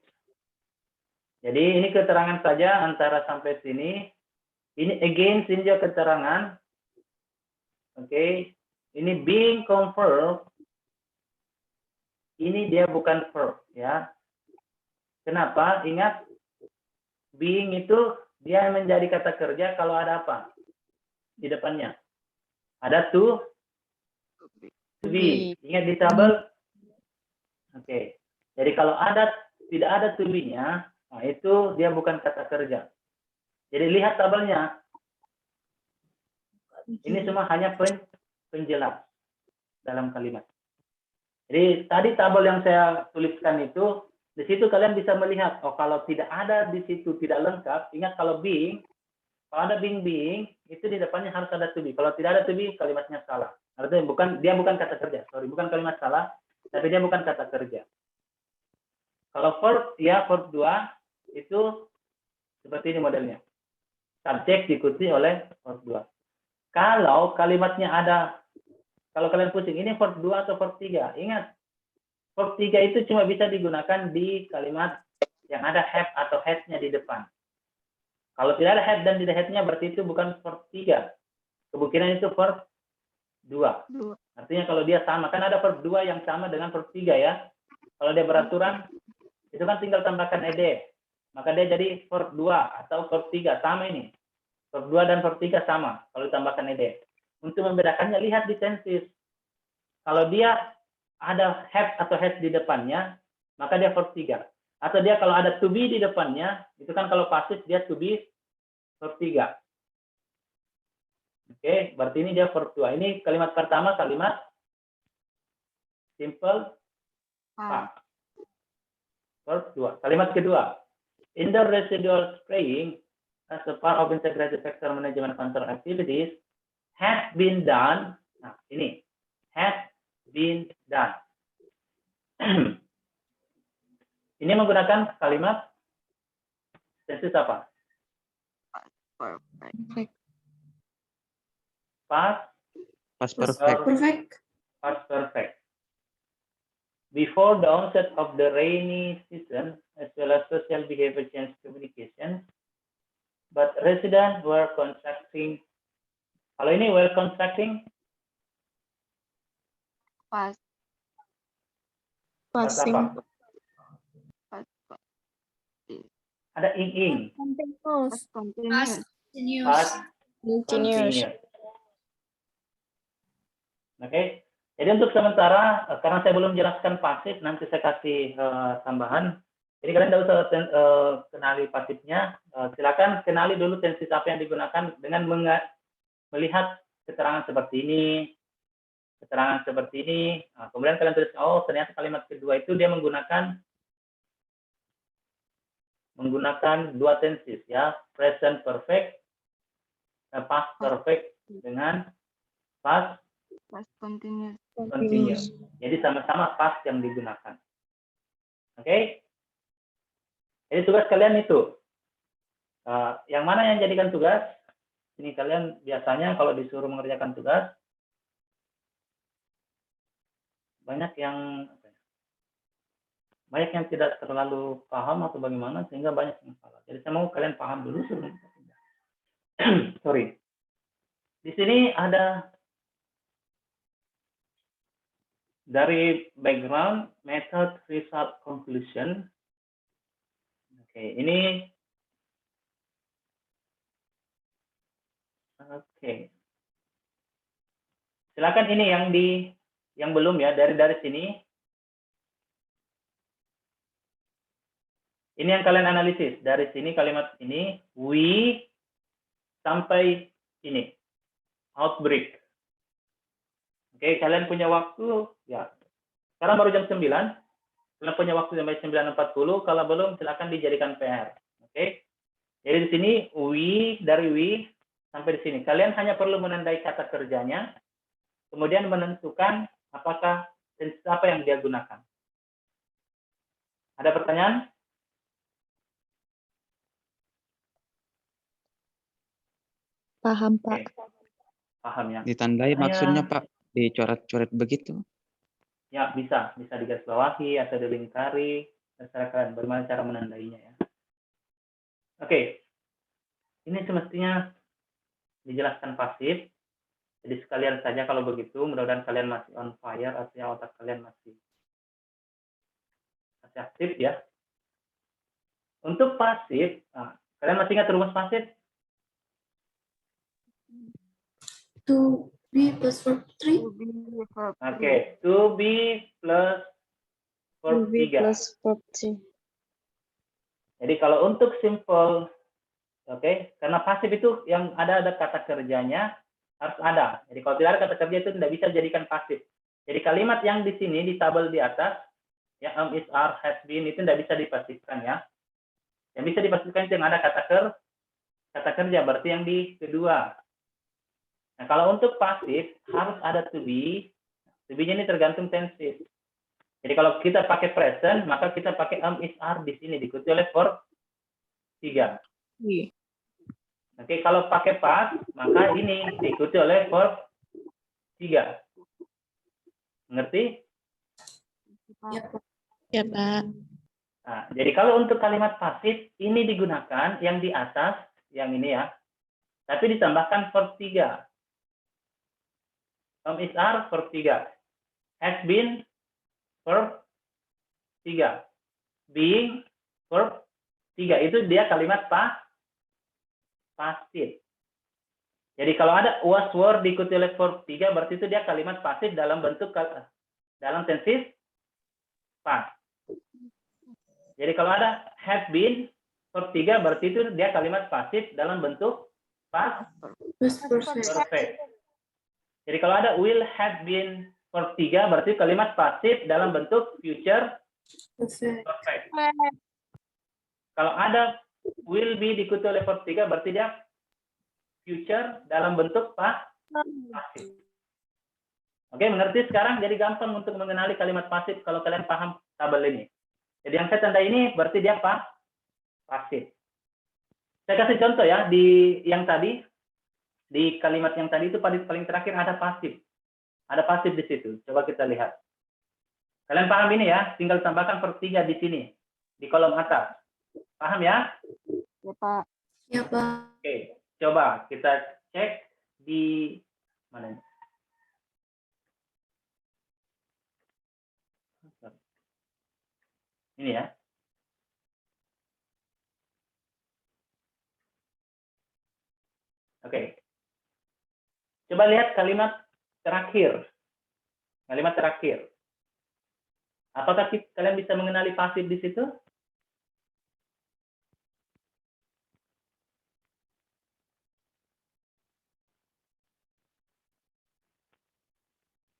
Jadi ini keterangan saja antara sampai sini. Ini against ini dia keterangan. Oke. Ini being confirmed. Ini dia bukan verb ya. Kenapa? Ingat being itu dia menjadi kata kerja kalau ada apa di depannya. Ada to be. Ingat di tabel. Oke. Jadi kalau tidak ada to be-nya, nah itu dia bukan kata kerja. Jadi lihat tabelnya. Ini semua hanya penjelas dalam kalimat. Jadi tadi tabel yang saya tuliskan itu, di situ kalian bisa melihat, oh kalau tidak ada di situ tidak lengkap, ingat kalau being, kalau ada being, itu di depannya harus ada to be. Kalau tidak ada to be, kalimatnya salah. Artinya dia bukan kata kerja, bukan kalimat salah, tapi dia bukan kata kerja. Kalau verb 2 itu seperti ini modelnya. Subjek diikuti oleh verb 2. Kalau kalimatnya ada, kalau kalian pusing, ini verb 2 atau verb 3, ingat, verb 3 itu cuma bisa digunakan di kalimat yang ada have atau has-nya di depan. Kalau tidak ada have dan tidak has-nya, berarti itu bukan verb 3. Kemungkinan itu verb 2. Artinya kalau dia sama, kan ada verb 2 yang sama dengan verb 3 ya. Kalau dia beraturan, itu kan tinggal tambahkan ed. Maka dia jadi verb 2 atau verb 3. Sama ini. Verb 2 dan verb 3 sama kalau ditambahkan ed. Untuk membedakannya, lihat di tenses. Kalau dia ada have atau has di depannya, maka dia verb 3. Atau dia kalau ada to be di depannya, itu kan kalau pasif dia to be verb 3. Oke, berarti ini dia verb 2. Ini kalimat pertama, kalimat simple past. Verb 2. Kalimat kedua, in the residual spraying as a part of integrated factor management control activities has been done. Nah, ini has been done. Ini menggunakan kalimat tenses apa? Past Perfect. Past perfect. Before the onset of the rainy season, as well as social behavior change communication, but residents were constructing. Kalau ini were constructing, Pas. pas apa? Ada ing. Pas continuous. Past continuous. Oke. Jadi untuk sementara, karena saya belum jelaskan pasif, nanti saya kasih tambahan. Jadi kalian tidak usah kenali pasifnya. Silakan kenali dulu tenses apa yang digunakan dengan melihat keterangan seperti ini, keterangan seperti ini. Nah, kemudian kalian tulis, oh ternyata kalimat kedua itu dia menggunakan dua tenses ya, present perfect, past perfect dengan past Continuous. continuous. Jadi sama-sama past yang digunakan. Oke? Jadi tugas kalian itu. Yang mana yang jadikan tugas? Ini kalian biasanya kalau disuruh mengerjakan tugas, banyak yang tidak terlalu paham atau bagaimana, sehingga banyak yang salah. Jadi saya mau kalian paham dulu sebelum kita pindah. Sorry. Di sini ada dari background, method, result, conclusion. Oke, ini oke. Silakan ini yang belum ya, dari sini. Ini yang kalian analisis. Dari sini kalimat ini, we sampai ini, outbreak. Oke, kalian punya waktu, ya. Sekarang baru jam 9. Kalian punya waktu sampai 9.40. Kalau belum, silakan dijadikan PR. Oke. Jadi di sini, dari we sampai di sini. Kalian hanya perlu menandai kata kerjanya, kemudian menentukan apakah tenses apa yang dia gunakan. Ada pertanyaan? Paham, Pak. Oke. Paham ya? Ditandai maksudnya Pak, dicoret-coret begitu. Ya, bisa digarisbawahi atau dilingkari, terserah kalian bagaimana cara menandainya ya. Oke. Ini semestinya dijelaskan pasif. Jadi sekalian saja kalau begitu, mudah-mudahan kalian masih on fire, artinya otak kalian masih aktif ya. Untuk pasif, kalian masih ingat rumus pasif? To be plus verb 3. Oke, to be plus verb 3. Plus verb 3. Jadi kalau untuk simple, oke, karena pasif itu yang ada kata kerjanya harus ada. Jadi kalau tidak ada kata kerja itu tidak bisa dijadikan pasif. Jadi kalimat yang di sini di tabel di atas, ya is, are, has been itu tidak bisa dipasifkan ya. Yang bisa dipasifkan itu yang ada kata kerja, berarti yang di kedua. Nah, kalau untuk pasif harus ada to be. To be-nya ini tergantung tenses. Jadi kalau kita pakai present, maka kita pakai is, are di sini diikuti oleh verb 3. Iya. Oke, kalau pakai past, maka ini diikuti oleh verb 3. Mengerti? Ya, Pak. Nah, jadi kalau untuk kalimat pasif, ini digunakan yang di atas, yang ini ya. Tapi ditambahkan verb 3. Is, are, verb 3. Has been, verb 3. Being, verb 3. Itu dia kalimat pasif. Jadi kalau ada was, were diikuti oleh verb 3, berarti itu dia kalimat pasif dalam bentuk dalam tenses past. Jadi kalau ada have been verb 3, berarti itu dia kalimat pasif dalam bentuk past perfect. Jadi kalau ada will have been verb 3, berarti kalimat pasif dalam bentuk future perfect. Kalau ada will be diikuti oleh verb 3, berarti dia future dalam bentuk pasif. Oke, mengerti sekarang? Jadi gampang untuk mengenali kalimat pasif kalau kalian paham tabel ini. Jadi yang saya tanda ini berarti dia pasif. Saya kasih contoh ya, di yang tadi, di kalimat yang tadi itu paling terakhir ada pasif. Ada pasif di situ. Coba kita lihat. Kalian paham ini ya? Tinggal tambahkan verb 3 di sini, di kolom atas. Paham ya? Ya, Pak. Ya, Pak. Oke, coba kita cek di mana ini? Ini ya. Oke. Coba lihat kalimat terakhir. Kalimat terakhir. Apakah kalian bisa mengenali pasif di situ?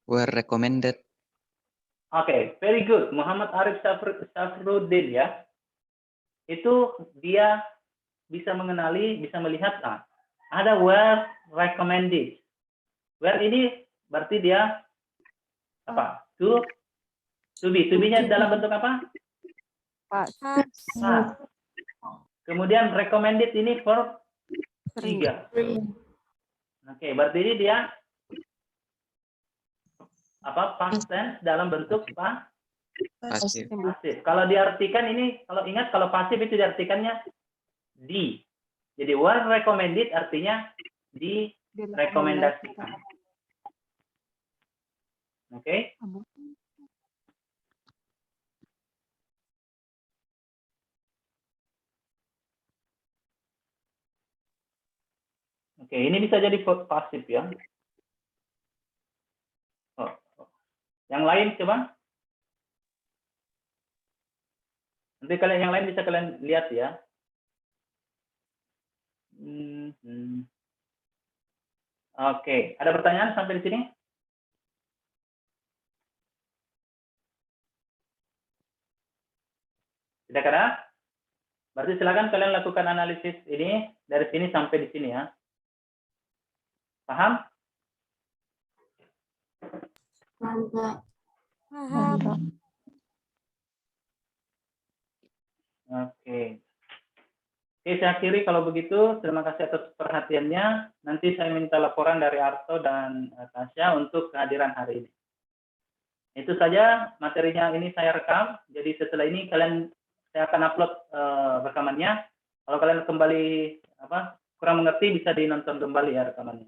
Were recommended. Oke, very good. Muhammad Arif Safruddin ya. Itu dia bisa mengenali, bisa melihat ada were recommended. Where ini berarti dia apa? To be. To be-nya dalam bentuk apa? Past. Kemudian recommended ini verb 3. Oke, berarti ini dia apa? Past tense dalam bentuk Pasif. pasif. Kalau diartikan ini, kalau ingat kalau pasif itu diartikannya di. Jadi were recommended artinya rekomendasikan. Oke? Oke, ini bisa jadi verb pasif ya. Oh. Yang lain coba. Nanti kalian yang lain bisa kalian lihat ya. Oke, ada pertanyaan sampai di sini? Tidak ada? Berarti silakan kalian lakukan analisis ini dari sini sampai di sini ya. Paham? Paham, Pak. Oke. Oke, saya akhiri kalau begitu. Terima kasih atas perhatiannya. Nanti saya minta laporan dari Arto dan Tasya untuk kehadiran hari ini. Itu saja materinya ini saya rekam. Jadi setelah ini saya akan upload rekamannya. Kalau kalian kembali kurang mengerti bisa dinonton kembali ya rekamannya.